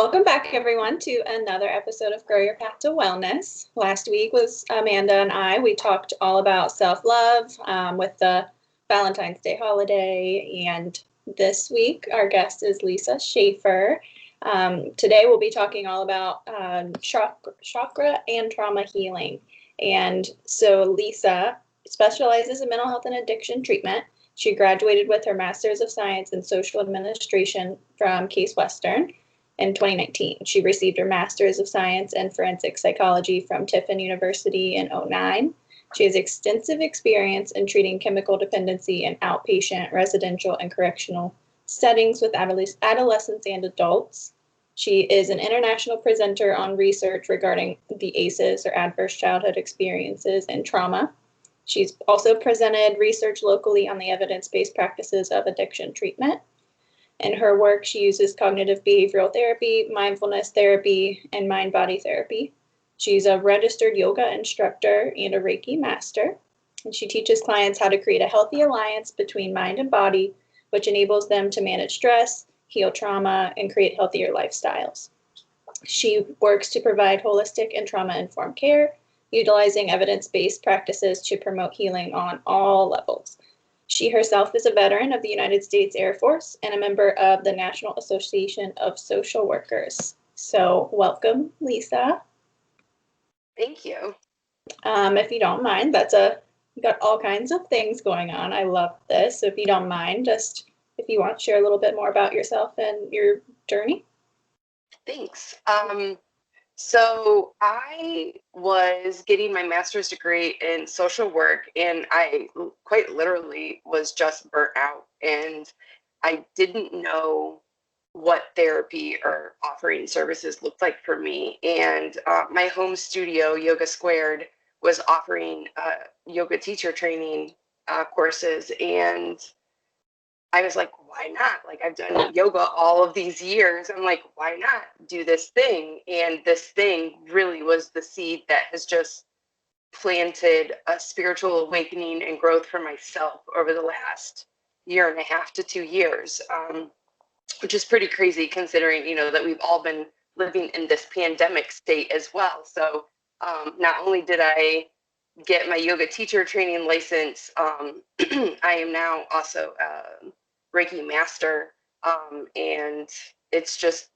Welcome back, everyone, to another episode of Grow Your Path to Wellness. Last week was Amanda and I. We talked all about self-love with the Valentine's Day holiday. And this week, our guest is Lisa Schaefer. Today, we'll be talking all about chakra and trauma healing. And so Lisa specializes in mental health and addiction treatment. She graduated with her Master's of Science in Social Administration from Case Western. In 2019, she received her Master's of Science in Forensic Psychology from Tiffin University in 2009. She has extensive experience in treating chemical dependency in outpatient, residential, and correctional settings with adolescents and adults. She is an international presenter on research regarding the ACEs, or Adverse Childhood Experiences, and trauma. She's also presented research locally on the evidence-based practices of addiction treatment. In her work, she uses cognitive behavioral therapy, mindfulness therapy, and mind-body therapy. She's a registered yoga instructor and a Reiki master. And she teaches clients how to create a healthy alliance between mind and body, which enables them to manage stress, heal trauma, and create healthier lifestyles. She works to provide holistic and trauma-informed care, utilizing evidence-based practices to promote healing on all levels. She herself is a veteran of the United States Air Force and a member of the National Association of Social Workers. So welcome, Lisa. Thank you. If you don't mind, you got all kinds of things going on. I love this. So if you don't mind, just if you want to share a little bit more about yourself and your journey. Thanks. So I was getting my master's degree in social work, and I quite literally was just burnt out, and I didn't know what therapy or offering services looked like for me. And my home studio, Yoga Squared, was offering yoga teacher training courses, and I was like, why not? Like, I've done yoga all of these years. I'm like, why not do this thing? And this thing really was the seed that has just planted a spiritual awakening and growth for myself over the last 1.5 to 2 years, which is pretty crazy considering, that we've all been living in this pandemic state as well. So not only did I get my yoga teacher training license, I am now also Reiki master, and it's just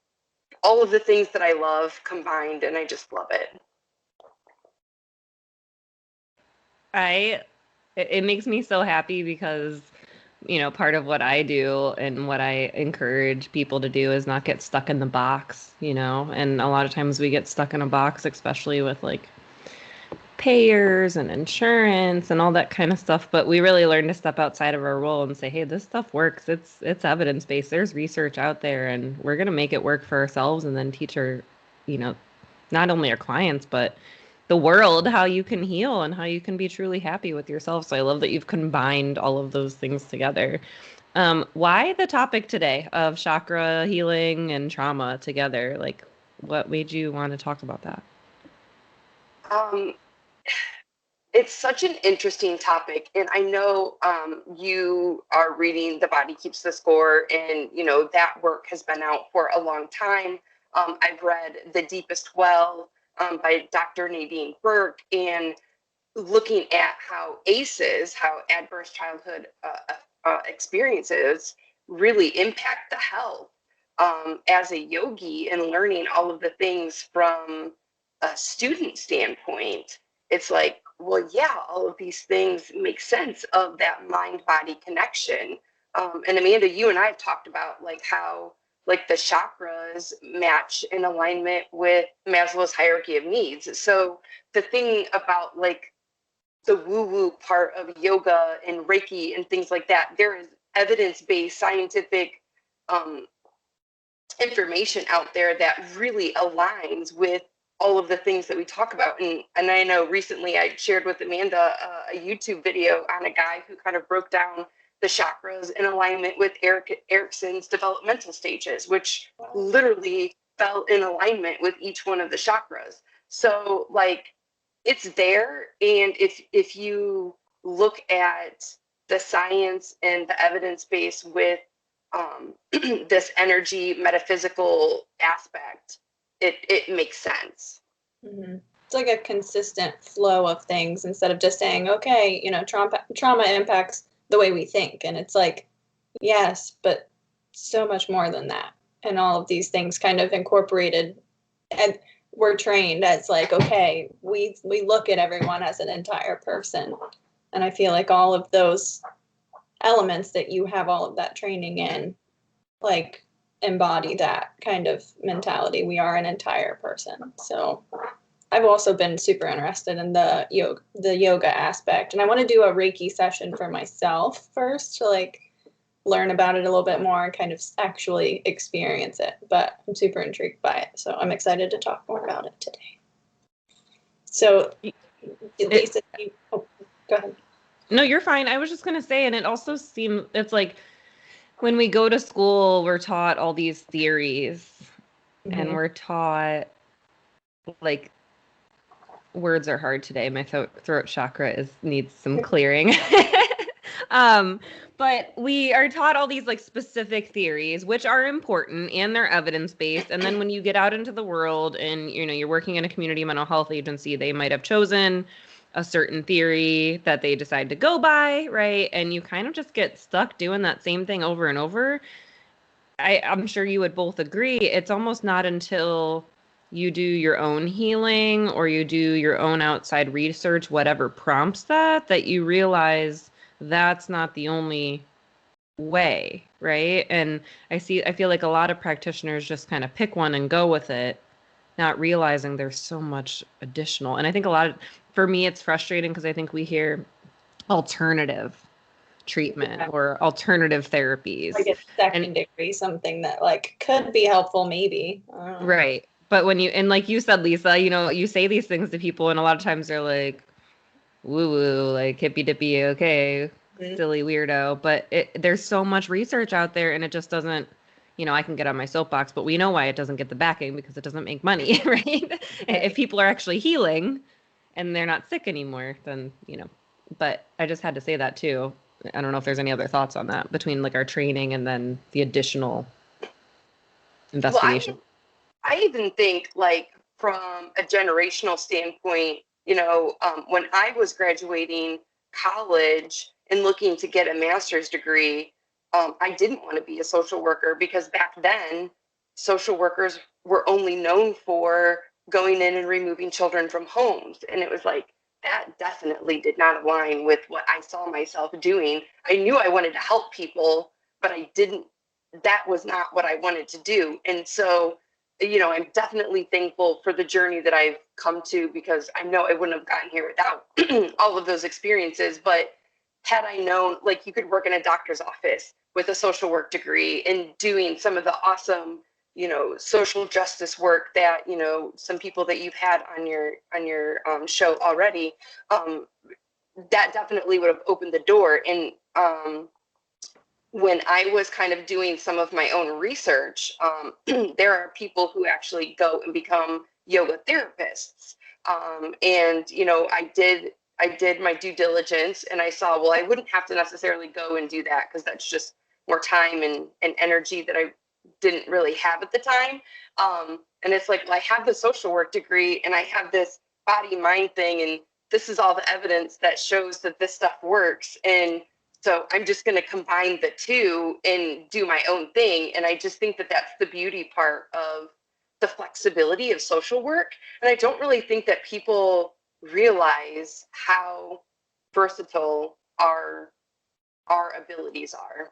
all of the things that I love combined, and I just love it. It makes me so happy because, part of what I do and what I encourage people to do is not get stuck in the box, and a lot of times we get stuck in a box, especially with like payers and insurance and all that kind of stuff. But we really learn to step outside of our role and say, hey, this stuff works. It's evidence-based. There's research out there, and we're going to make it work for ourselves and then teach our, not only our clients, but the world how you can heal and how you can be truly happy with yourself. So I love that you've combined all of those things together. Why the topic today of chakra healing and trauma together? Like, what made you want to talk about that? It's such an interesting topic, and I know you are reading The Body Keeps the Score, and that work has been out for a long time. I've read The Deepest Well by Dr. Nadine Burke, and looking at how ACEs, how adverse childhood experiences, really impact the health. As a yogi and learning all of the things from a student standpoint, it's like, well, yeah, all of these things make sense of that mind-body connection. And Amanda, you and I have talked about like how like the chakras match in alignment with Maslow's hierarchy of needs. So the thing about like the woo-woo part of yoga and Reiki and things like that, there is evidence-based scientific information out there that really aligns with all of the things that we talk about. And I know recently I shared with Amanda a YouTube video on a guy who kind of broke down the chakras in alignment with Erickson's developmental stages, which literally fell in alignment with each one of the chakras. So like, it's there. And if you look at the science and the evidence base with this energy metaphysical aspect, it makes sense. Mm-hmm. It's like a consistent flow of things instead of just saying, okay, trauma impacts the way we think. And it's like, yes, but so much more than that. And all of these things kind of incorporated, and we're trained as like, okay, we look at everyone as an entire person. And I feel like all of those elements that you have all of that training in, like, embody that kind of mentality. We are an entire person. So I've also been super interested in the yoga aspect, and I want to do a Reiki session for myself first to like learn about it a little bit more and kind of actually experience it. But I'm super intrigued by it, so I'm excited to talk more about it today. So, Lisa, go ahead. No, you're fine. I was just gonna say, and it also seems it's like when we go to school, we're taught all these theories, and we're taught like. Words are hard today. My throat chakra needs some clearing. But we are taught all these like specific theories, which are important and they're evidence-based. And then when you get out into the world and you're working in a community mental health agency, they might have chosen a certain theory that they decide to go by, right? And you kind of just get stuck doing that same thing over and over. I'm sure you would both agree. It's almost not until you do your own healing or you do your own outside research, whatever prompts that you realize that's not the only way, right? And I feel like a lot of practitioners just kind of pick one and go with it, not realizing there's so much additional. And I think for me, it's frustrating because I think we hear alternative treatment or alternative therapies. Like it's secondary, something that like could be helpful maybe. Right. But like you said, Lisa, you say these things to people and a lot of times they're like, woo woo, like hippy dippy, okay, silly weirdo. But there's so much research out there and it just doesn't, I can get on my soapbox, but we know why it doesn't get the backing because it doesn't make money, right? If people are actually healing and they're not sick anymore, then, but I just had to say that too. I don't know if there's any other thoughts on that between like our training and then the additional investigation. Well, I even think like from a generational standpoint, when I was graduating college and looking to get a master's degree, I didn't want to be a social worker because back then social workers were only known for going in and removing children from homes. And it was like, that definitely did not align with what I saw myself doing. I knew I wanted to help people, but that was not what I wanted to do. And so, I'm definitely thankful for the journey that I've come to because I know I wouldn't have gotten here without all of those experiences. But had I known, like, you could work in a doctor's office with a social work degree and doing some of the awesome, social justice work that, some people that you've had on your show already, that definitely would have opened the door. And when I was kind of doing some of my own research, there are people who actually go and become yoga therapists. And, I did my due diligence and I saw, well, I wouldn't have to necessarily go and do that because that's just more time and energy that I didn't really have at the time. And it's like, well, I have the social work degree and I have this body mind thing. And this is all the evidence that shows that this stuff works. And so I'm just going to combine the two and do my own thing. And I just think that that's the beauty part of the flexibility of social work. And I don't really think that people realize how versatile our abilities are.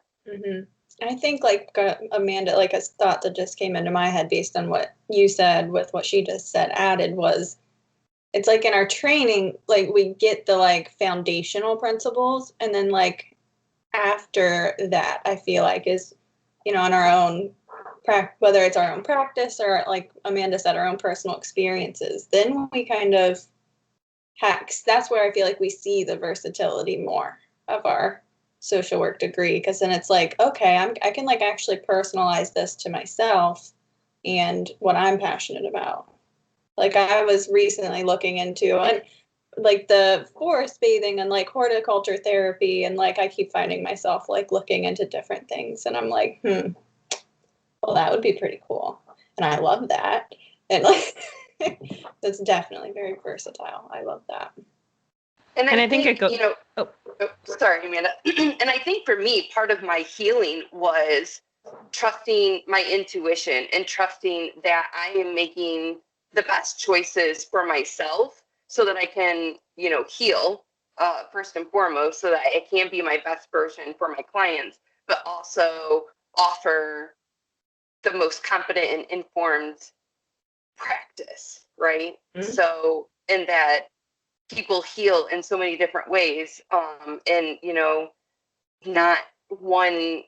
I think like Amanda, like a thought that just came into my head based on what you said with what she just said added was, it's like in our training, like we get the like foundational principles and then like after that, I feel like is, on our own, whether it's our own practice or like Amanda said, our own personal experiences, then we kind of hacks. That's where I feel like we see the versatility more of our social work degree. Cause then it's like, okay, I can like actually personalize this to myself and what I'm passionate about. Like I was recently looking into, and like the forest bathing and like horticulture therapy, and like I keep finding myself like looking into different things, and I'm like, well, that would be pretty cool, and I love that, and like it's definitely very versatile. I love that. And I think it goes. you know, sorry, Amanda. And I think for me, part of my healing was trusting my intuition and trusting that I am making the best choices for myself so that I can, you know, heal first and foremost, so that I can be my best version for my clients, but also offer the most competent and informed practice, right? Mm-hmm. So, in that people heal in so many different ways, and, you know, not one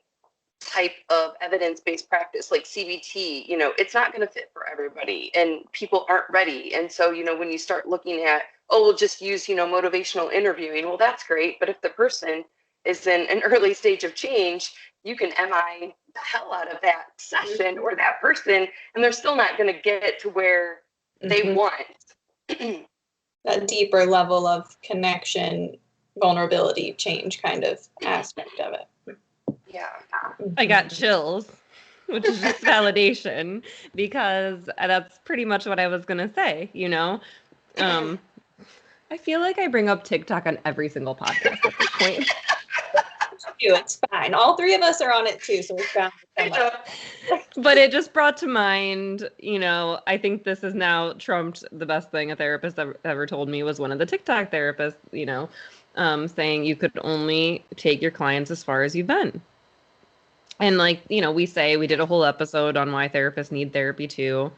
type of evidence-based practice like CBT, you know, it's not going to fit for everybody, and people aren't ready. And so, you know, when you start looking at, oh, we'll just use, you know, motivational interviewing, well, that's great, but if the person is in an early stage of change, you can MI the hell out of that session or that person, and they're still not going to get to where they want. That deeper level of connection, vulnerability, change kind of aspect of it. Yeah. I got chills, which is just validation, because that's pretty much what I was going to say, you know? I feel like I bring up TikTok on every single podcast at this point. It's fine. All three of us are on it too, so we're bound to come up. But it just brought to mind, you know, I think this has now trumped the best thing a therapist ever told me was one of the TikTok therapists, you know, saying you could only take your clients as far as you've been. And like, you know, we did a whole episode on why therapists need therapy too,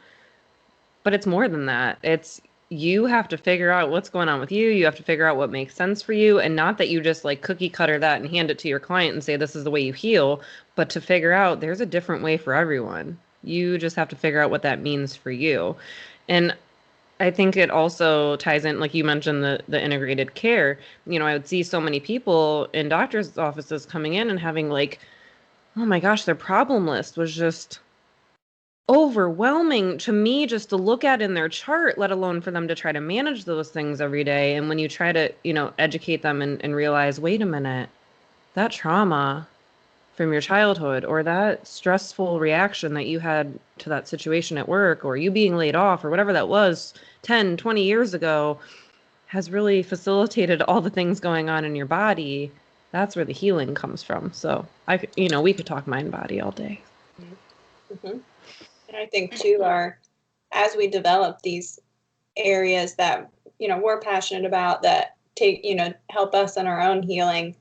but it's more than that. It's, you have to figure out what's going on with you. You have to figure out what makes sense for you. And not that you just like cookie cutter that and hand it to your client and say, this is the way you heal, but to figure out there's a different way for everyone. You just have to figure out what that means for you. And I think it also ties in, like you mentioned, the integrated care. You know, I would see so many people in doctors' offices coming in and having like, oh my gosh, their problem list was just overwhelming to me just to look at in their chart, let alone for them to try to manage those things every day. And when you try to, you know, educate them and realize, wait a minute, that trauma from your childhood or that stressful reaction that you had to that situation at work or you being laid off or whatever that was 10, 20 years ago has really facilitated all the things going on in your body. That's where the healing comes from. So we could talk mind body all day. Mm-hmm. And I think too, as we develop these areas that, you know, we're passionate about that help us in our own healing,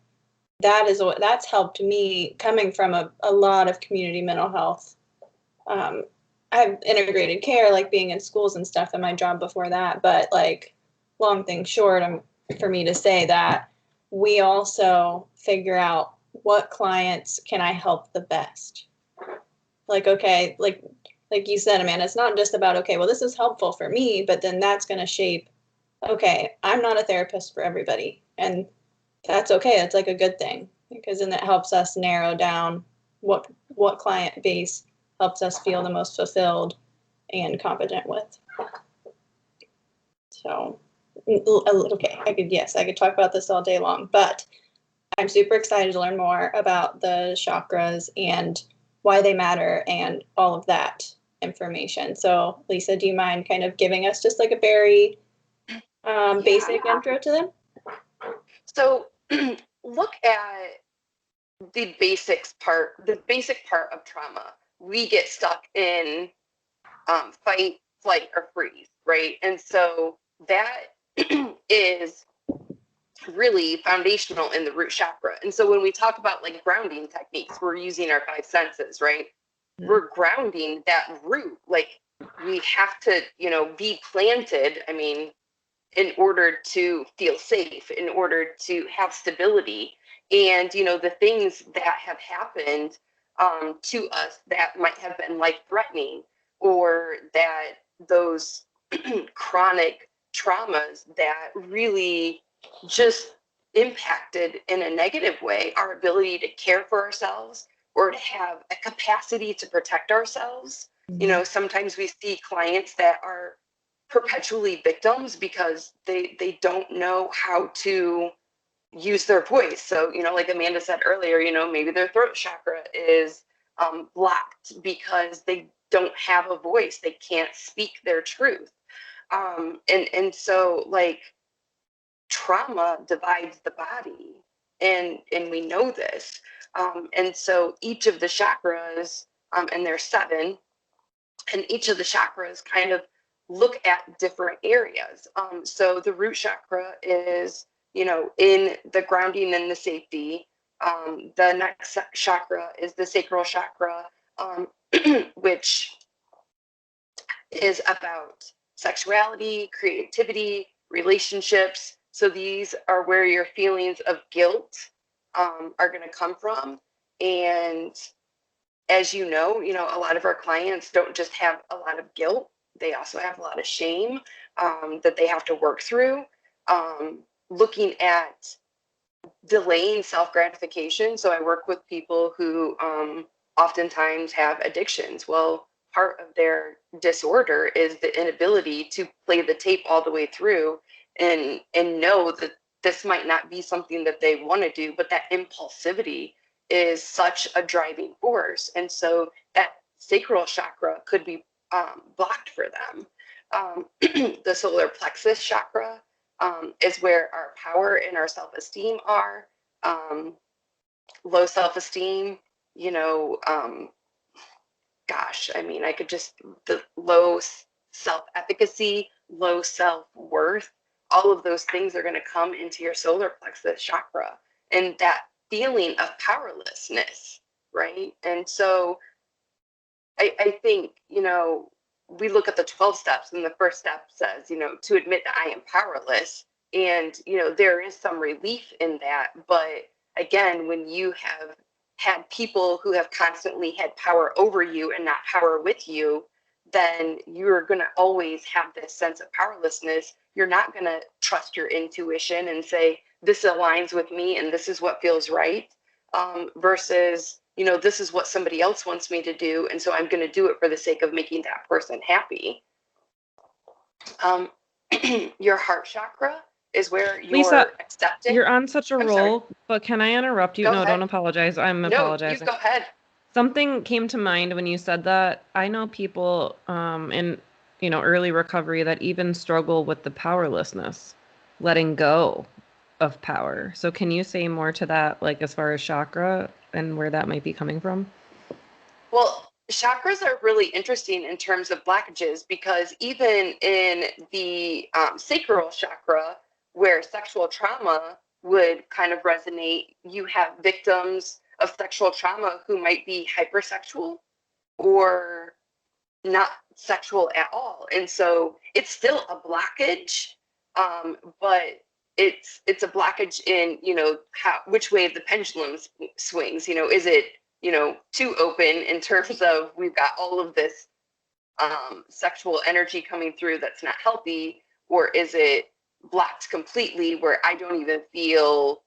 that's helped me coming from a lot of community mental health. I have integrated care, like being in schools and stuff in my job before that, but like long thing short, for me to say that we also figure out what clients can I help the best. Like, okay, like you said, Amanda, it's not just about, okay, well, this is helpful for me, but then that's going to shape, okay, I'm not a therapist for everybody. And that's okay. It's like a good thing, because then that helps us narrow down what client base helps us feel the most fulfilled and competent with. So, okay, I could talk about this all day long, but I'm super excited to learn more about the chakras and why they matter and all of that information. So, Lisa, do you mind kind of giving us just like a very basic intro to them? So, look at the basic part of trauma. We get stuck in fight, flight, or freeze, right? And so that is really foundational in the root chakra. And so when we talk about like grounding techniques, we're using our five senses, right? Mm-hmm. We're grounding that root. Like, we have to, you know, be planted, I mean, in order to feel safe, in order to have stability. And, you know, the things that have happened to us that might have been life-threatening, or that those chronic traumas that really just impacted in a negative way our ability to care for ourselves or to have a capacity to protect ourselves. Mm-hmm. You know, sometimes we see clients that are perpetually victims because they don't know how to use their voice. So, like Amanda said earlier, maybe their throat chakra is blocked because they don't have a voice. They can't speak their truth. And so like trauma divides the body, and we know this. And so each of the chakras, and there's 7, and each of the chakras kind of look at different areas. So the root chakra is, in the grounding and the safety. The next chakra is the sacral chakra, which is about sexuality, creativity, relationships. So these are where your feelings of guilt are going to come from. And as you know, a lot of our clients don't just have a lot of guilt. They also have a lot of shame that they have to work through. Looking at delaying self-gratification. So I work with people who oftentimes have addictions. Well, part of their disorder is the inability to play the tape all the way through and know that this might not be something that they want to do, but that impulsivity is such a driving force. And so that sacral chakra could be blocked for them. The solar plexus chakra is where our power and our self-esteem are. Low self-esteem, I could just, the low self-efficacy, low self-worth, all of those things are going to come into your solar plexus chakra, and that feeling of powerlessness, right? And so I think, we look at the 12 steps, and the first step says, to admit that I am powerless. And, there is some relief in that. But again, when you have had people who have constantly had power over you and not power with you, then you're going to always have this sense of powerlessness. You're not going to trust your intuition and say, this aligns with me and this is what feels right, versus, this is what somebody else wants me to do, and so I'm going to do it for the sake of making that person happy. Your heart chakra is where you're Lisa, accepting. You're on such a I'm roll, sorry. but can I interrupt you? Go No, ahead. don't apologize. I'm apologizing. No, you go ahead. Something came to mind when you said that. I know people in early recovery that even struggle with the powerlessness, letting go of power. So can you say more to that, like as far as chakra and where that might be coming from? Well, chakras are really interesting in terms of blockages, because even in the sacral chakra, where sexual trauma would kind of resonate, you have victims of sexual trauma who might be hypersexual or not sexual at all. And so it's still a blockage, but it's a blockage in, which way the pendulum swings. Is it, too open in terms of we've got all of this sexual energy coming through that's not healthy, or is it blocked completely where I don't even feel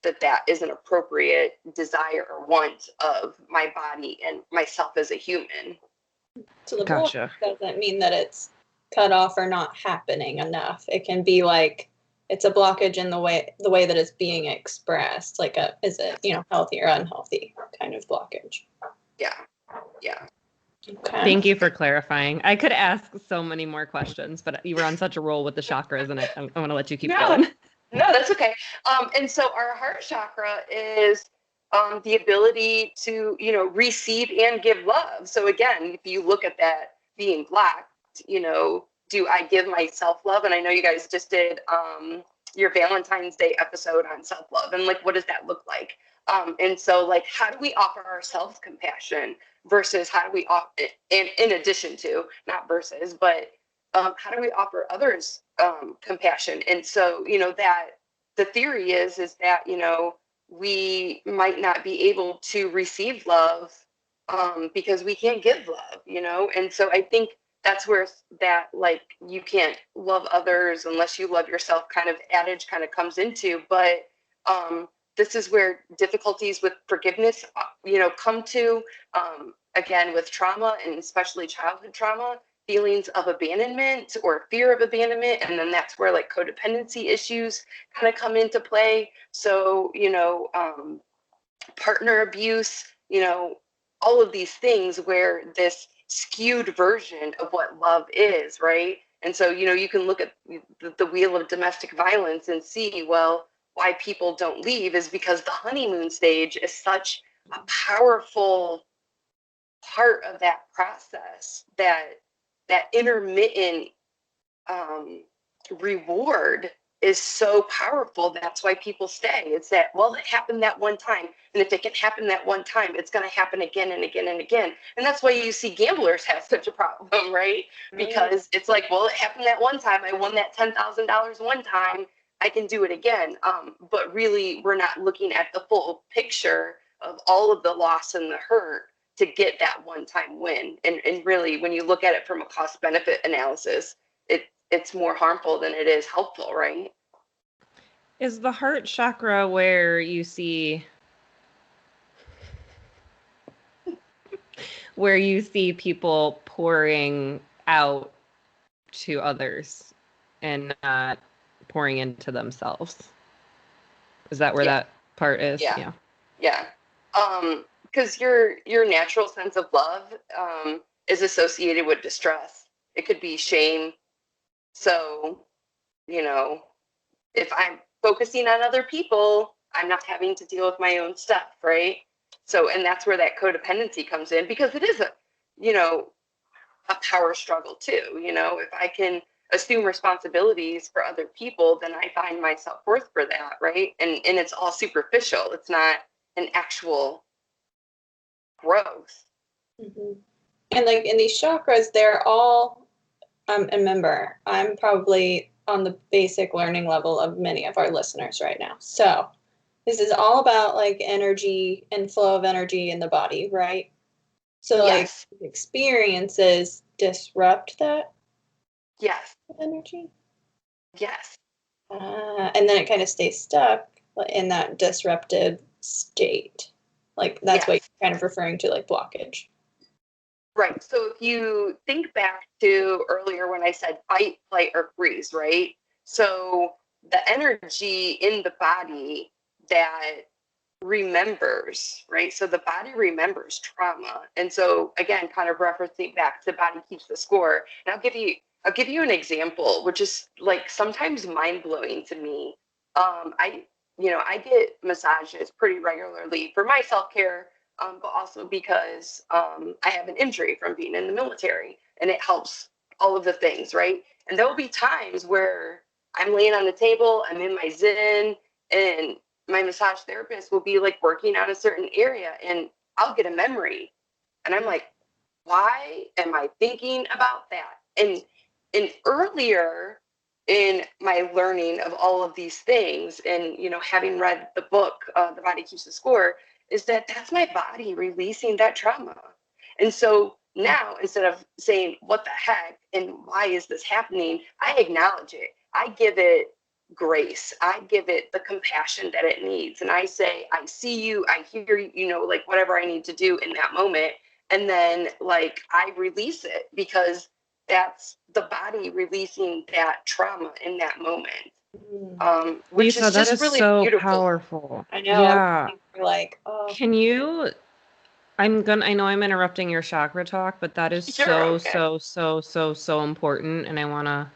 that is an appropriate desire or want of my body and myself as a human? So the Gotcha. block doesn't mean that it's cut off or not happening enough. It can be like it's a blockage in the way that it's being expressed. Like is it healthy or unhealthy kind of blockage? Yeah. Okay. Thank you for clarifying. I could ask so many more questions, but you were on such a roll with the chakras, and I'm going to let you keep going. No, that's okay. And so our heart chakra is the ability to, receive and give love. So again, if you look at that being blocked, do I give myself love? And I know you guys just did your Valentine's Day episode on self-love, and like, what does that look like? And so like, how do we offer ourselves compassion versus how do we offer, in addition to, not versus, but how do we offer others compassion? And so, that the theory is that, we might not be able to receive love because we can't give love, and so I think that's where that, like, you can't love others unless you love yourself kind of adage kind of comes into. But this is where difficulties with forgiveness, come to, again, with trauma, and especially childhood trauma. feelings of abandonment or fear of abandonment. And then that's where like codependency issues kind of come into play. So, partner abuse, all of these things where this skewed version of what love is, right? And so, you can look at the wheel of domestic violence and see, well, why people don't leave is because the honeymoon stage is such a powerful part of that process, that intermittent reward is so powerful. That's why people stay. It's that, well, it happened that one time. And if it can happen that one time, it's going to happen again and again and again. And that's why you see gamblers have such a problem, right? Because it's like, well, it happened that one time. I won that $10,000 one time. I can do it again. But really, we're not looking at the full picture of all of the loss and the hurt to get that one-time win. And really, when you look at it from a cost-benefit analysis, it's more harmful than it is helpful, right? Is the heart chakra where you see people pouring out to others and not pouring into themselves? Is that where that part is? Yeah. Because your natural sense of love is associated with distress. It could be shame. So, if I'm focusing on other people, I'm not having to deal with my own stuff, right? So, and that's where that codependency comes in, because it is a power struggle too. If I can assume responsibilities for other people, then I find my self-worth for that, right? And it's all superficial. It's not an actual growth. Mm-hmm. And like in these chakras, they're all, and remember, I'm probably on the basic learning level of many of our listeners right now. So this is all about like energy and flow of energy in the body, right? So like experiences disrupt that energy. Yes. And then it kind of stays stuck in that disrupted state. Like that's what you're kind of referring to, like blockage. Right. So if you think back to earlier when I said fight, flight, or freeze, right? So the energy in the body that remembers, right? So the body remembers trauma. And so again, kind of referencing back to body keeps the score. And I'll give you an example, which is like sometimes mind-blowing to me. I get massages pretty regularly for my self-care, but also because I have an injury from being in the military, and it helps all of the things, right? And there will be times where I'm laying on the table, I'm in my zen, and my massage therapist will be like working on a certain area, and I'll get a memory, and I'm like, why am I thinking about that? And earlier in my learning of all of these things, and having read the book, The Body Keeps the Score, is that that's my body releasing that trauma. And so now, instead of saying what the heck and why is this happening, I acknowledge it. I give it grace. I give it the compassion that it needs, and I say, I see you, I hear you, like whatever I need to do in that moment. And then like I release it, because that's the body releasing that trauma in that moment. Which Lisa, is just really so beautiful. Powerful. I know. Yeah. We're like, oh. Can you? I know I'm interrupting your chakra talk, but that is so important, and I wanna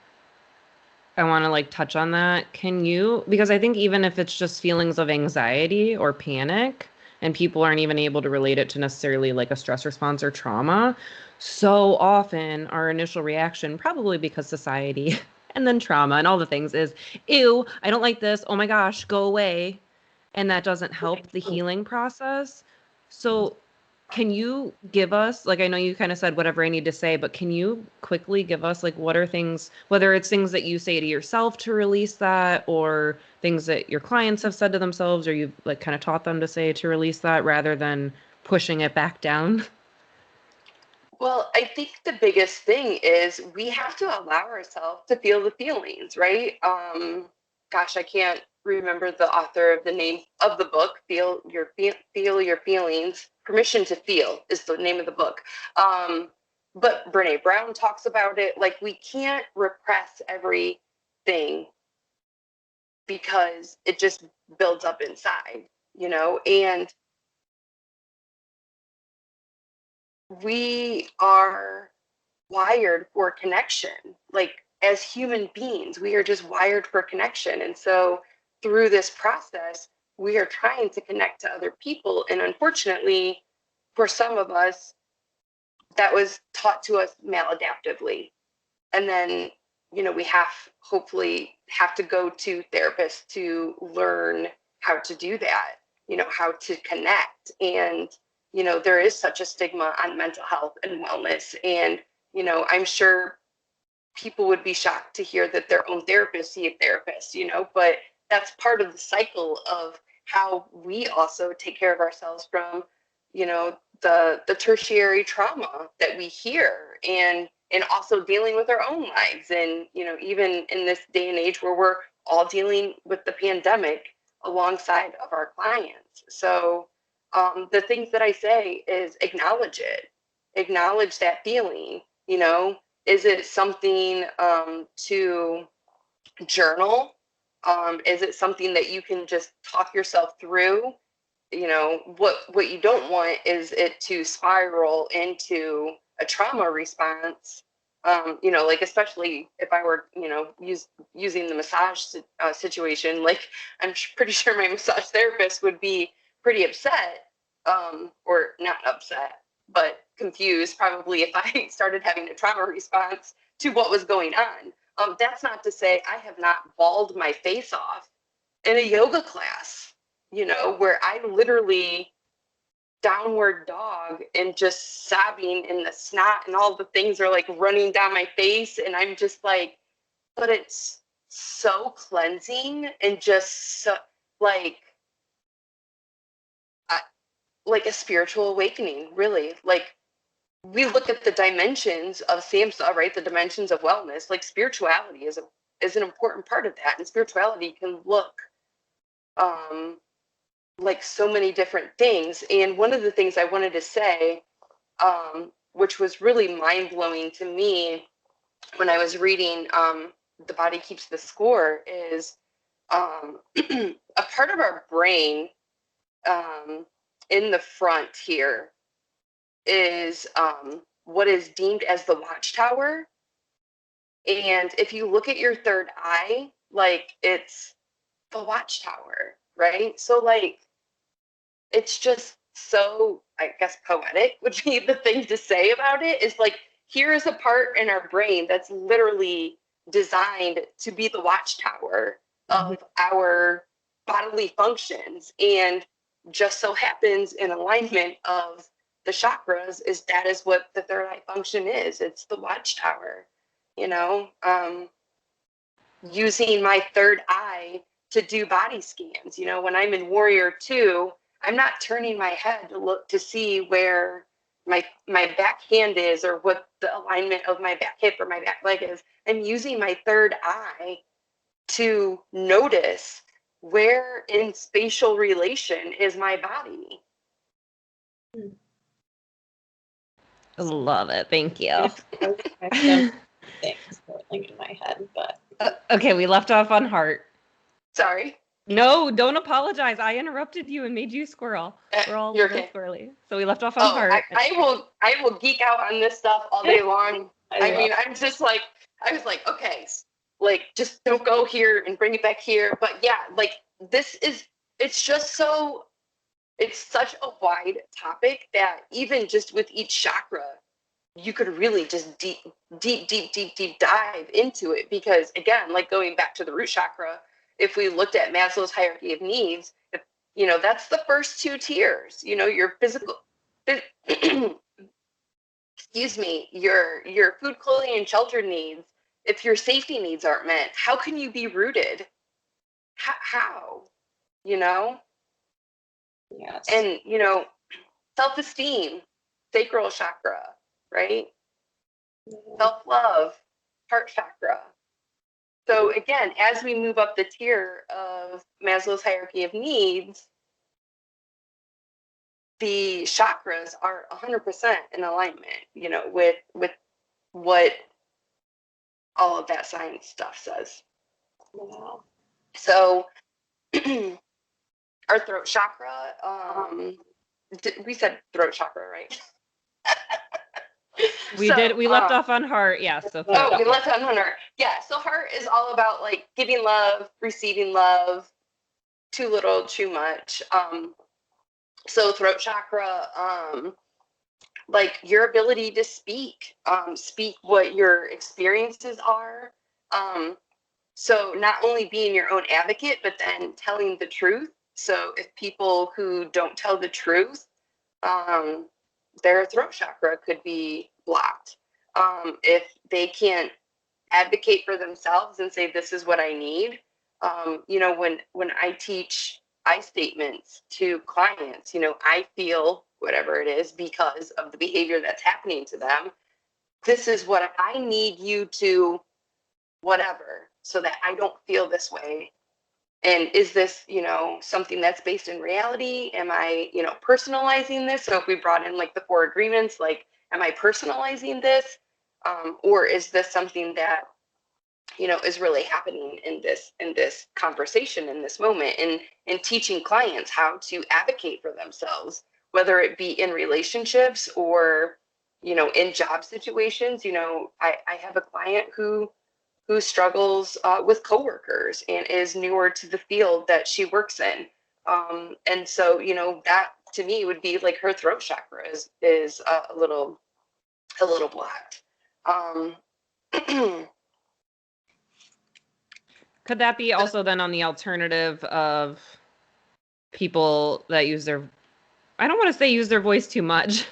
like touch on that. Can you? Because I think even if it's just feelings of anxiety or panic, and people aren't even able to relate it to necessarily like a stress response or trauma, so often our initial reaction, probably because society and then trauma and all the things, is, ew, I don't like this. Oh my gosh, go away. And that doesn't help the healing process. So can you give us, like, I know you kind of said whatever I need to say, but can you quickly give us, like, what are things, whether it's things that you say to yourself to release that, or things that your clients have said to themselves, or you've, like, kind of taught them to say to release that, rather than pushing it back down? Well, I think the biggest thing is we have to allow ourselves to feel the feelings, right? Gosh, I can't remember the author of the name of the book. Feel your feelings. Permission to Feel is the name of the book. but Brene Brown talks about it. Like, we can't repress everything because it just builds up inside, you know, and we are wired for connection. Like, as human beings, we are just wired for connection. And so through this process, we are trying to connect to other people. And unfortunately, for some of us, that was taught to us maladaptively. And then, you know, we hopefully have to go to therapists to learn how to do that, you know, how to connect. And, you know, there is such a stigma on mental health and wellness. And, you know, I'm sure people would be shocked to hear that their own therapist see a therapist, you know, but that's part of the cycle of how we also take care of ourselves from, you know, the tertiary trauma that we hear, and also dealing with our own lives. And, you know, even in this day and age where we're all dealing with the pandemic alongside of our clients. So the things that I say is acknowledge it, acknowledge that feeling, you know. Is it something to journal? Is it something that you can just talk yourself through? You know, what you don't want is it to spiral into a trauma response. You know, like, especially if I were, you know, using the massage situation, like, I'm pretty sure my massage therapist would be pretty upset, or not upset, but confused probably if I started having a trauma response to what was going on. That's not to say I have not bawled my face off in a yoga class, you know, where I literally downward dog and just sobbing in the snot and all the things are like running down my face. And I'm just like, but it's so cleansing and just so, like a spiritual awakening, really. Like, we look at the dimensions of SAMHSA, right? The dimensions of wellness. Like, spirituality is an important part of that, and spirituality can look like so many different things. And one of the things I wanted to say, which was really mind-blowing to me when I was reading The Body Keeps the Score, is a part of our brain in the front here is what is deemed as the watchtower. And if you look at your third eye, like, it's the watchtower, right? So, like, it's just so, I guess, poetic would be the thing to say about it, is like, here is a part in our brain that's literally designed to be the watchtower of our bodily functions. And just so happens, in alignment of the chakras, that is what the third eye function is. It's the watchtower, you know. Using my third eye to do body scans, you know, when I'm in Warrior 2, I'm not turning my head to look to see where my back hand is, or what the alignment of my back hip or my back leg is. I'm using my third eye to notice where in spatial relation is my body. Love it. Thank you. Things swirling in my head, but Okay, we left off on heart. Sorry. No, don't apologize. I interrupted you and made you squirrel. We're all You're little okay. squirrely. So we left off on heart. I will geek out on this stuff all day long. I mean, I'm just like, I was like, okay, like, just don't go here and bring it back here. But yeah, like, it's just so, it's such a wide topic that even just with each chakra, you could really just deep dive into it. Because again, like, going back to the root chakra, if we looked at Maslow's hierarchy of needs, you know, that's the first 2 tiers, you know, your physical, excuse me, your food, clothing, and shelter needs. If your safety needs aren't met, how can you be rooted? How? You know? yes. And, you know, self-esteem, sacral chakra, right? Self-love, heart chakra. So again, as we move up the tier of Maslow's hierarchy of needs, the chakras are 100% in alignment, you know, with what all of that science stuff says. Wow. So our throat chakra, we said throat chakra, right? We did. We left off on heart. Yeah. So. We left on heart. Yeah. So heart is all about like giving love, receiving love, too little, too much. So throat chakra, like your ability to speak what your experiences are. So not only being your own advocate, but then telling the truth. So if people who don't tell the truth, their throat chakra could be blocked. If they can't advocate for themselves and say, this is what I need. You know, when I teach I statements to clients, you know, I feel whatever it is because of the behavior that's happening to them. This is what I need you to whatever, so that I don't feel this way. And is this, you know, something that's based in reality? Am I, you know, personalizing this? So if we brought in like the 4 agreements, like, am I personalizing this? Or is this something that, you know, is really happening in this conversation, in this moment, and teaching clients how to advocate for themselves, whether it be in relationships or, you know, in job situations. You know, I have a client who struggles with coworkers and is newer to the field that she works in. And so, you know, that to me would be like her throat chakra is a little blocked. Could that be also then on the alternative of people that use their, I don't want to say use their voice too much.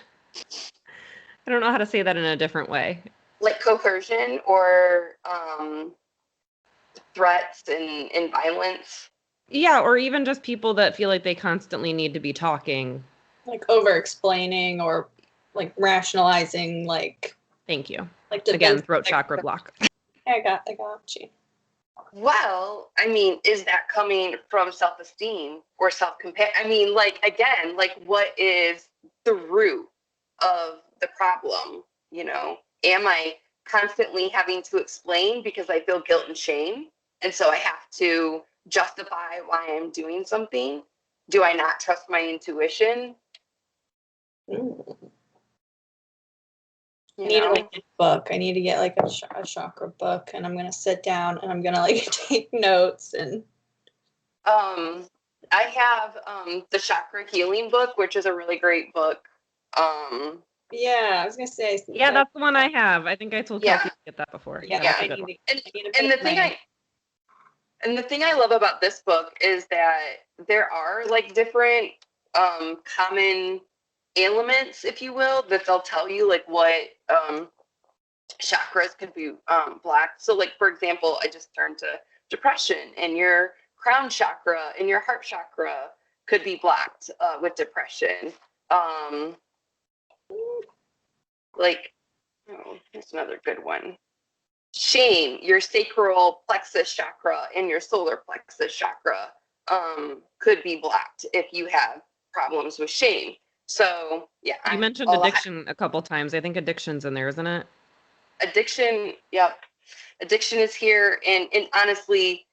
I don't know how to say that in a different way. Like coercion or threats and violence. Yeah, or even just people that feel like they constantly need to be talking. Like over-explaining or like rationalizing, like. Thank you. Like again, throat chakra block. I got you. Well, I mean, is that coming from self-esteem or self-compassion? I mean, like, again, like, what is the root of the problem? You know, am I constantly having to explain because I feel guilt and shame? And so I have to justify why I'm doing something? Do I not trust my intuition? I need to like get a book. I need to get like a chakra book, and I'm gonna sit down and I'm gonna like take notes. And I have the Chakra Healing book, which is a really great book. Yeah, I was gonna say. Yeah, that's the one I have. I think I told Kelsi to get that before. Yeah, I need to. And the thing I love about this book is that there are like different common elements, if you will, that they'll tell you like what chakras could be blocked. So like, for example, I just turned to depression, and your crown chakra and your heart chakra could be blocked with depression. Like, oh, here's another good one. Shame, your sacral plexus chakra and your solar plexus chakra could be blocked if you have problems with shame. So yeah, you mentioned addiction a couple times. I think addiction's in there, isn't it? Addiction, yep. Addiction is here, and honestly,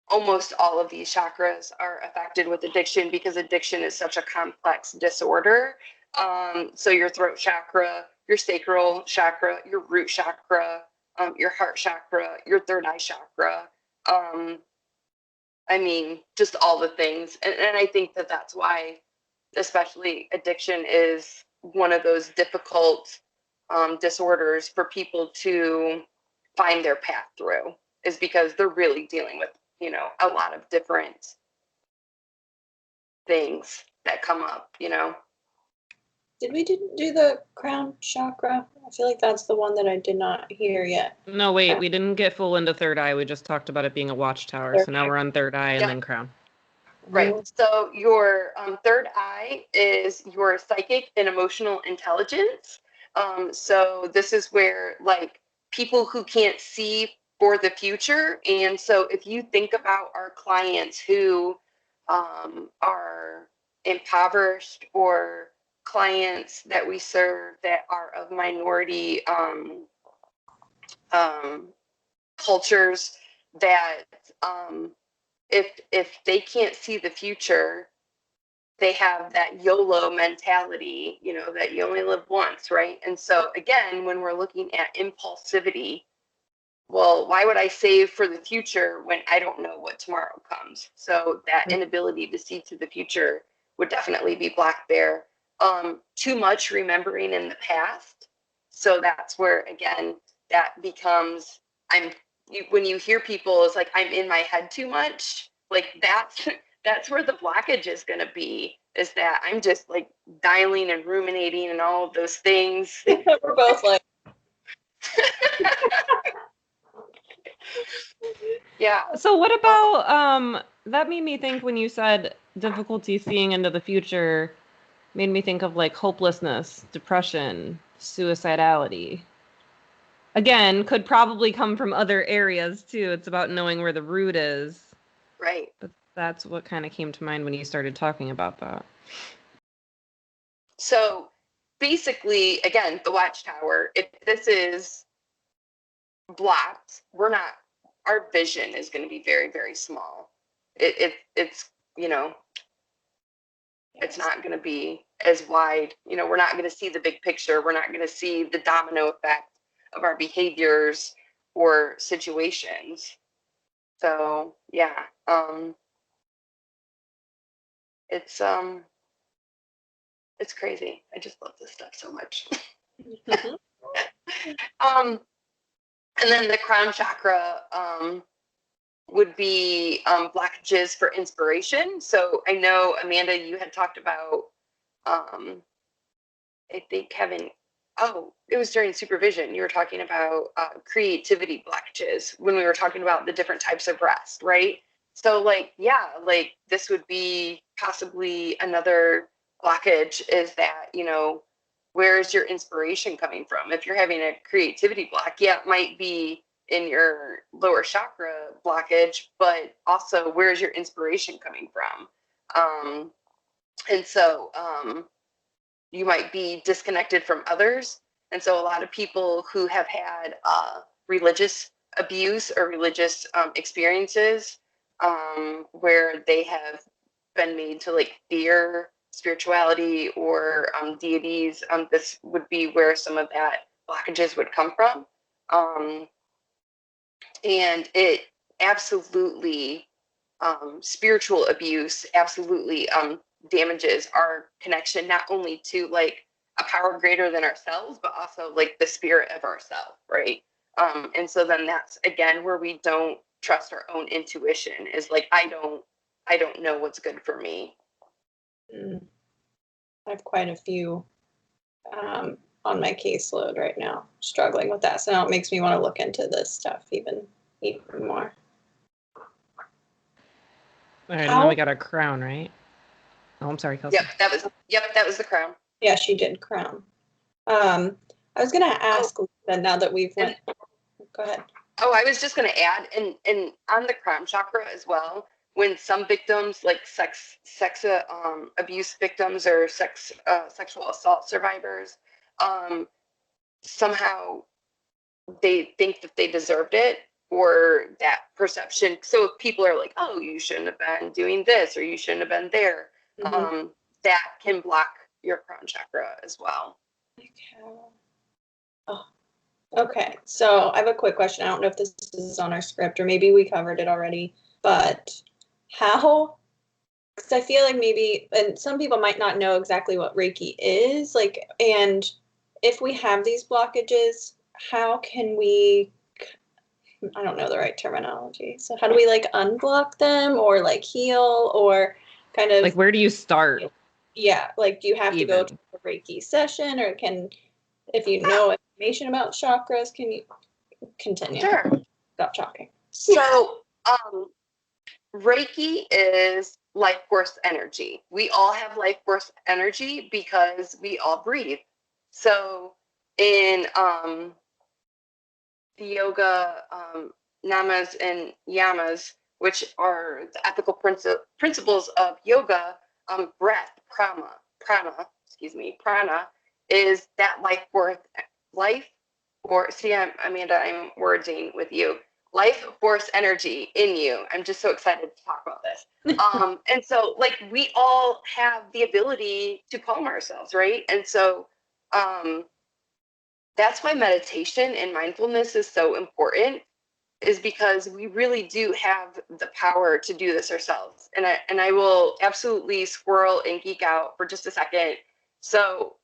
almost all of these chakras are affected with addiction because addiction is such a complex disorder. So your throat chakra, your sacral chakra, your root chakra, your heart chakra, your third eye chakra. I mean, just all the things. And I think that that's why, especially addiction is one of those difficult disorders for people to find their path through, is because they're really dealing with, you know, a lot of different things that come up, you know. Did we do the crown chakra? I feel like that's the one that I did not hear yet. No, wait, we didn't get full into third eye. We just talked about it being a watchtower. So now we're on third eye and then crown. Right. So your third eye is your psychic and emotional intelligence. So this is where like people who can't see for the future. And so if you think about our clients who are impoverished or clients that we serve that are of minority cultures, that if they can't see the future, they have that YOLO mentality, you know, that you only live once, right? And so again, when we're looking at impulsivity, well, why would I save for the future when I don't know what tomorrow comes? So that inability to see to the future would definitely be black there. Too much remembering in the past. So that's where, again, that becomes, when you hear people, it's like, I'm in my head too much. Like that's where the blockage is going to be, is that I'm just like dialing and ruminating and all of those things. We're both like, yeah. So what about that made me think when you said difficulty seeing into the future, made me think of like hopelessness, depression, suicidality. Again, could probably come from other areas too. It's about knowing where the root is. Right. But that's what kind of came to mind when you started talking about that. So basically, again, the watchtower, if this is blocked, our vision is going to be very, very small. It's, you know, it's not going to be as wide. You know, we're not going to see the big picture. We're not going to see the domino effect of our behaviors or situations. So yeah, it's crazy. I just love this stuff so much. And then the crown chakra would be blockages for inspiration. So I know, Amanda, you had talked about, I think it was during supervision, you were talking about creativity blockages when we were talking about the different types of rest, right? So like, yeah, like this would be possibly another blockage, is that, you know, where's your inspiration coming from? If you're having a creativity block, yeah, it might be in your lower chakra blockage, but also where's your inspiration coming from? And so you might be disconnected from others. And so a lot of people who have had religious abuse or religious experiences where they have been made to like fear spirituality or deities, this would be where some of that blockages would come from. And it absolutely, spiritual abuse absolutely damages our connection, not only to like a power greater than ourselves, but also like the spirit of ourselves, right? And so then that's again where we don't trust our own intuition, is like, I don't know what's good for me. I have quite a few on my caseload right now, struggling with that. So now it makes me want to look into this stuff even more. All right, and then we got our crown, right? Oh, I'm sorry, Kelsi. Yep, that was the crown. Yeah, she did crown. I was gonna ask now that we've went. Go ahead. Oh, I was just gonna add, and on the crown chakra as well, when some victims, like sex abuse victims or sexual assault survivors, somehow they think that they deserved it, or that perception. So if people are like, oh, you shouldn't have been doing this, or you shouldn't have been there, that can block your crown chakra as well. Okay, so I have a quick question. I don't know if this is on our script or maybe we covered it already, but how, because I feel like maybe, and some people might not know exactly what Reiki is, like, and if we have these blockages, how can we, I don't know the right terminology, so how do we like unblock them or like heal or kind of. Like, where do you start? Yeah, like do you have to go to a Reiki session, or if you know information about chakras, can you continue? Sure. Stop talking. So, Reiki is life force energy. We all have life force energy because we all breathe. So, in the yoga namas and yamas, which are the ethical principles of yoga, Breath, prana is that Amanda, I'm wording with you. Life force energy in you. I'm just so excited to talk about this. And so like we all have the ability to calm ourselves, right? And so that's why meditation and mindfulness is so important, is because we really do have the power to do this ourselves. And I will absolutely squirrel and geek out for just a second. So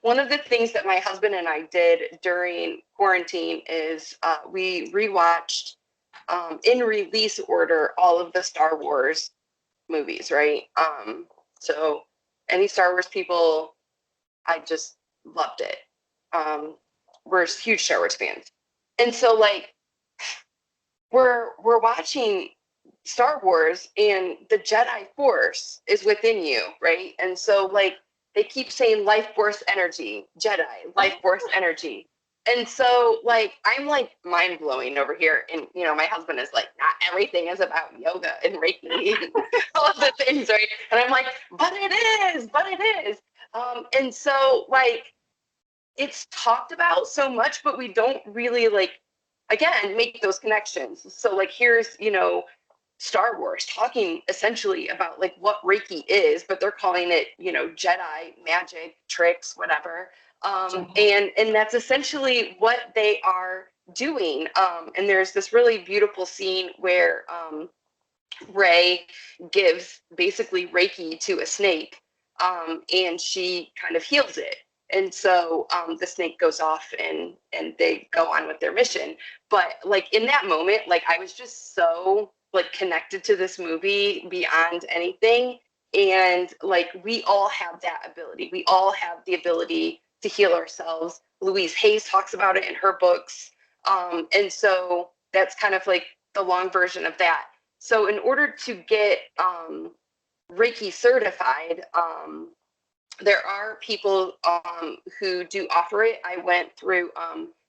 one of the things that my husband and I did during quarantine is we rewatched in release order all of the Star Wars movies, right? So any Star Wars people, I just loved it. We're huge Star Wars fans. And so like we're watching Star Wars and the Jedi Force is within you, right? And so like they keep saying life force energy, Jedi, life force energy. And so like I'm like mind blowing over here. And you know, my husband is like, not everything is about yoga and Reiki and all of the things, right? And I'm like, but it is. And so like it's talked about so much, but we don't really like, again, make those connections. So like here's, you know, Star Wars talking essentially about like what Reiki is, but they're calling it, you know, Jedi magic tricks, whatever. And that's essentially what they are doing. And there's this really beautiful scene where Rey gives basically Reiki to a snake, and she kind of heals it. And so the snake goes off and they go on with their mission. But like in that moment, like I was just so like connected to this movie beyond anything. And like we all have that ability. We all have the ability to heal ourselves. Louise Hayes talks about it in her books. And so that's kind of like the long version of that. So in order to get Reiki certified, there are people who do offer it. I went through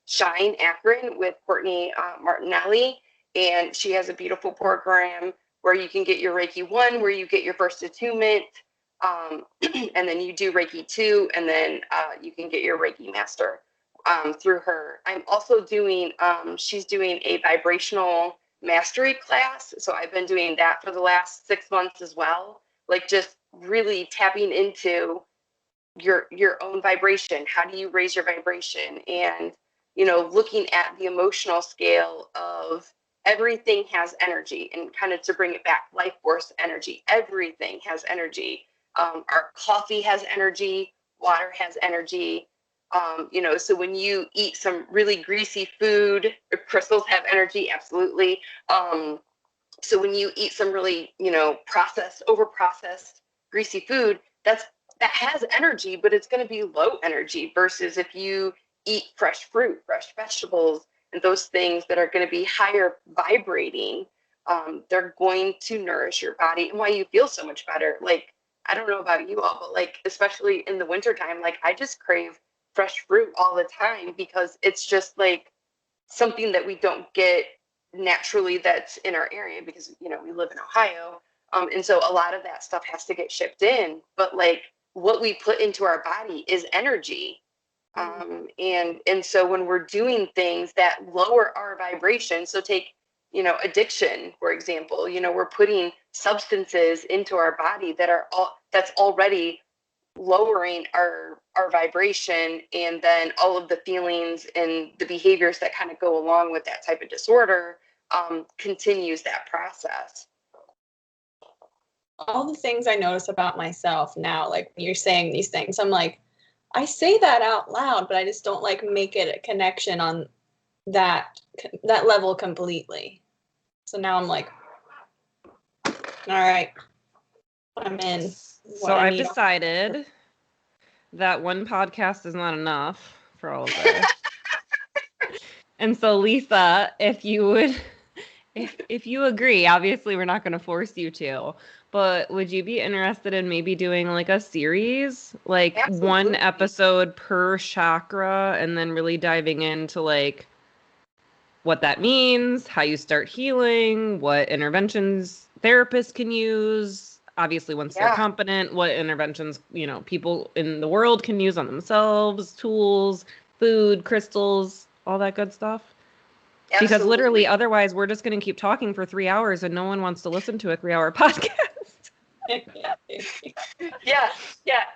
Shine Akron with Courtney Martinelli, and she has a beautiful program where you can get your Reiki 1, where you get your first attunement, and then you do Reiki 2, and then you can get your Reiki Master through her. I'm also doing, she's doing a vibrational mastery class, so I've been doing that for the last 6 months as well, like just really tapping into your own vibration. How do you raise your vibration? And you know, looking at the emotional scale of everything has energy, and kind of to bring it back, life force energy, everything has energy. Our coffee has energy, water has energy. You know, so when you eat some really greasy food, crystals have energy, absolutely. So when you eat some really, you know, over processed greasy food, that has energy, but it's going to be low energy, versus if you eat fresh fruit, fresh vegetables, and those things that are going to be higher vibrating, they're going to nourish your body and why you feel so much better. Like, I don't know about you all, but like, especially in the wintertime, like I just crave fresh fruit all the time, because it's just like something that we don't get naturally that's in our area, because, you know, we live in Ohio. And so a lot of that stuff has to get shipped in, but like what we put into our body is energy. And so when we're doing things that lower our vibration, so take, you know, addiction, for example, you know, we're putting substances into our body that's already lowering our vibration, and then all of the feelings and the behaviors that kind of go along with that type of disorder continues that process. All the things I notice about myself now, like when you're saying these things, I'm like, I say that out loud, but I just don't like make it a connection on that level completely. So now I'm like, all right, I'm in. So I've decided that one podcast is not enough for all of this. And so Lisa, if you would, if you agree, obviously we're not going to force you to, but would you be interested in maybe doing like a series, like Absolutely. One episode per chakra, and then really diving into like what that means, how you start healing, what interventions therapists can use, obviously once they're competent, what interventions, people in the world can use on themselves, tools, food, crystals, all that good stuff. Absolutely. Because literally otherwise we're just going to keep talking for 3 hours and no one wants to listen to a 3-hour podcast. Yeah.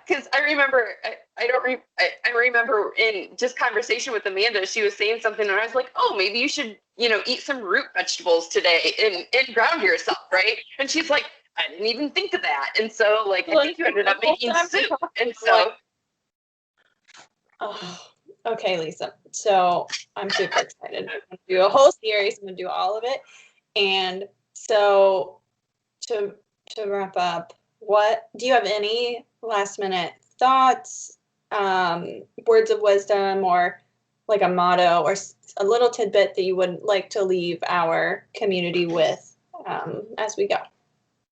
Because I remember, I remember in just conversation with Amanda, she was saying something, and I was like, "Oh, maybe you should, eat some root vegetables today and ground yourself, right?" And she's like, "I didn't even think of that." And so, I think you ended up making soup, and so. Oh, okay, Lisa. So I'm super excited. I'm gonna do a whole series. I'm gonna do all of it, and so to wrap up, what do you have any last minute thoughts, words of wisdom, or like a motto or a little tidbit that you would like to leave our community with as we go?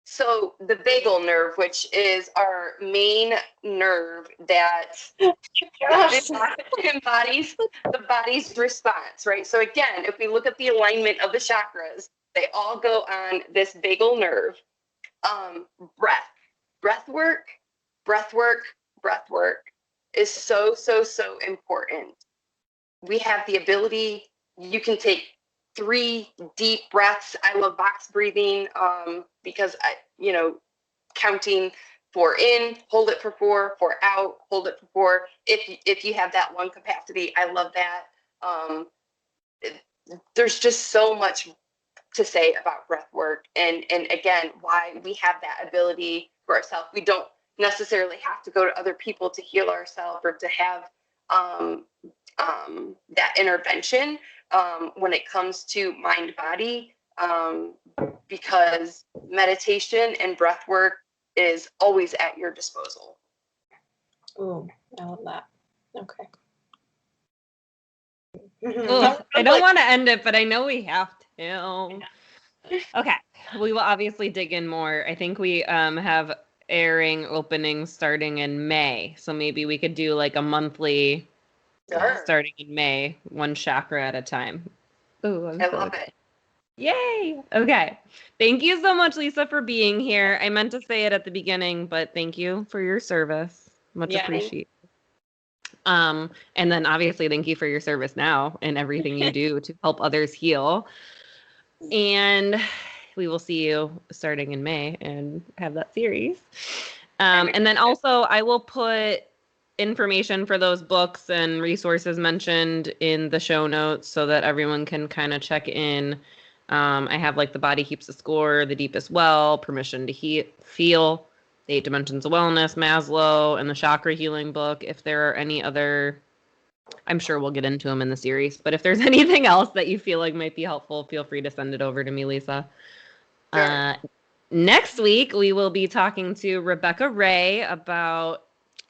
So the vagal nerve, which is our main nerve that embodies the body's response, right? So again, if we look at the alignment of the chakras, they all go on this vagal nerve. Breath work is so important. We have the ability, you can take 3 deep breaths. I love box breathing because counting 4 in, hold it for 4, 4 out, hold it for 4. If you have that lung capacity, I love that. There's just so much to say about breath work, and again, why we have that ability for ourselves. We don't necessarily have to go to other people to heal ourselves or to have that intervention when it comes to mind body, because meditation and breath work is always at your disposal. Oh, I love that. Okay. I don't want to end it, but I know we have to. Okay. We will obviously dig in more. I think we have airing openings starting in May. So maybe we could do like a monthly starting in May, 1 chakra at a time. Ooh, I love it. Yay. Okay. Thank you so much, Lisa, for being here. I meant to say it at the beginning, but thank you for your service. Much appreciated. And then obviously thank you for your service now and everything you do to help others heal. And we will see you starting in May and have that series. And then also I will put information for those books and resources mentioned in the show notes so that everyone can kind of check in. I have like The Body Keeps the Score, The Deepest Well, Permission to Feel, The 8 Dimensions of Wellness, Maslow, and the Chakra Healing book. If there are any other, I'm sure we'll get into them in the series, but if there's anything else that you feel like might be helpful, feel free to send it over to me, Lisa. Sure. Next week, we will be talking to Rebecca Ray about,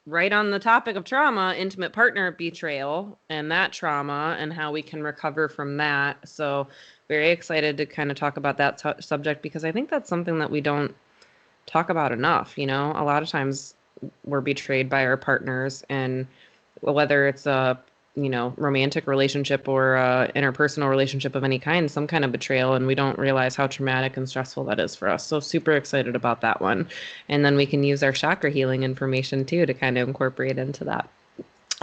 right on the topic of trauma, intimate partner betrayal and that trauma and how we can recover from that. So very excited to kind of talk about that subject, because I think that's something that we don't talk about enough. A lot of times we're betrayed by our partners, and whether it's a romantic relationship or interpersonal relationship of any kind, some kind of betrayal, and we don't realize how traumatic and stressful that is for us. So super excited about that one. And then we can use our chakra healing information too to kind of incorporate into that.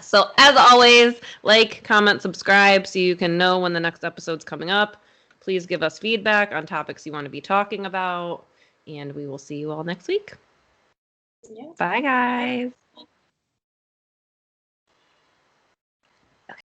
So as always, like, comment, subscribe so you can know when the next episode's coming up. Please give us feedback on topics you want to be talking about, and we will see you all next week. Yeah. Bye, guys.